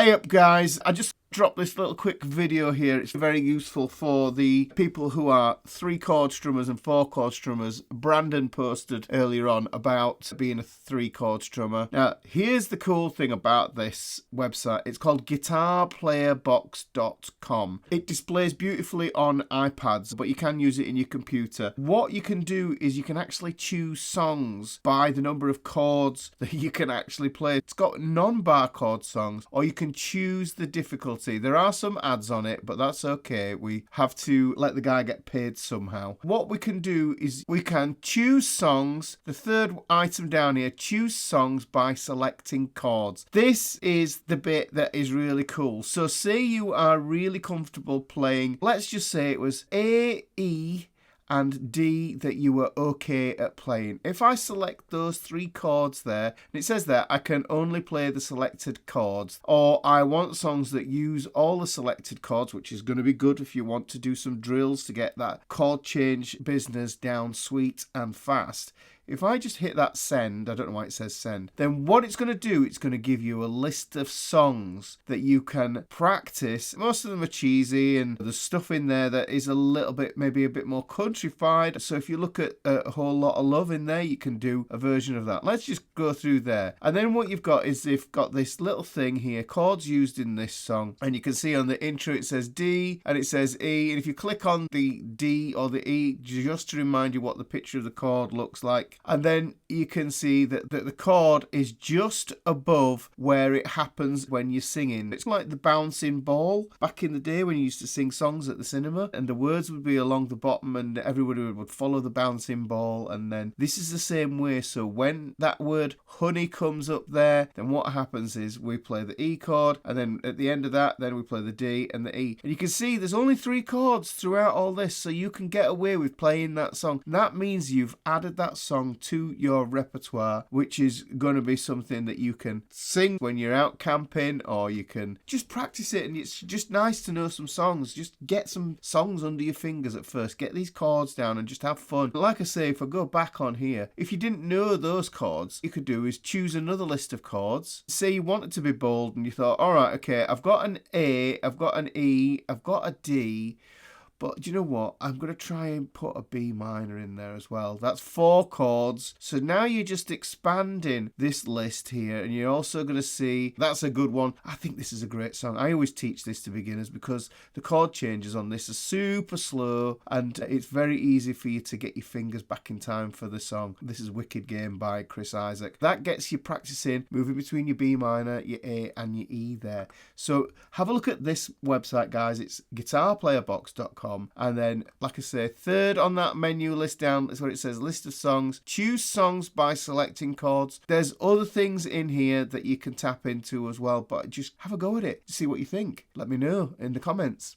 Hi up guys, I just dropped this little quick video here. It's very useful for the people who are 3-chord strummers and 4-chord strummers. Brandon posted earlier on about being a 3-chord strummer. Now here's the cool thing about this website. It's called guitarplayerbox.com. It displays beautifully on iPads, but you can use it in your computer. What you can do is you can actually choose songs by the number of chords that you can actually play. It's got non-bar chord songs, or you can choose the difficulty. There are some ads on it, but that's okay. We have to let the guy get paid somehow. What we can do is we can choose songs. The third item down here, choose songs by selecting chords. This is the bit that is really cool. So say you are really comfortable playing, let's just say it was A, E, and D that you were okay at playing. If I select those 3 chords there, and it says there I can only play the selected chords, or I want songs that use all the selected chords, which is going to be good if you want to do some drills to get that chord change business down sweet and fast. If I just hit that send, I don't know why it says send, then what it's going to do, it's going to give you a list of songs that you can practice. Most of them are cheesy, and there's stuff in there that is a little bit, maybe a bit more countrified. So if you look at A Whole Lot of Love in there, you can do a version of that. Let's just go through there. And then what you've got is they've got this little thing here, chords used in this song. And you can see on the intro it says D and it says E. And if you click on the D or the E, just to remind you what the picture of the chord looks like, and then you can see that the chord is just above where it happens when you're singing. It's like the bouncing ball back in the day when you used to sing songs at the cinema, and the words would be along the bottom and everybody would follow the bouncing ball. And then this is the same way. So when that word honey comes up there, then what happens is we play the E chord, and then at the end of that, then we play the D and the E. And you can see there's only 3 chords throughout all this, so you can get away with playing that song. That means you've added that song to your repertoire, which is going to be something that you can sing when you're out camping, or you can just practice it. And it's just nice to know some songs. Just get some songs under your fingers at first, get these chords down and just have fun. But like I say, if I go back on here, if you didn't know those chords, you could do is choose another list of chords. Say you wanted to be bold and you thought, all right, okay, I've got an A, I've got an E, I've got a D, but do you know what? I'm going to try and put a B minor in there as well. That's 4 chords. So now you're just expanding this list here, and you're also going to see that's a good one. I think this is a great song. I always teach this to beginners because the chord changes on this are super slow, and it's very easy for you to get your fingers back in time for the song. This is Wicked Game by Chris Isaak. That gets you practicing, moving between your B minor, your A, and your E there. So have a look at this website, guys. It's guitarplayerbox.com. And then, like I say, third on that menu list down is where it says list of songs. Choose songs by selecting chords. There's other things in here that you can tap into as well, but just have a go at it. See what you think. Let me know in the comments.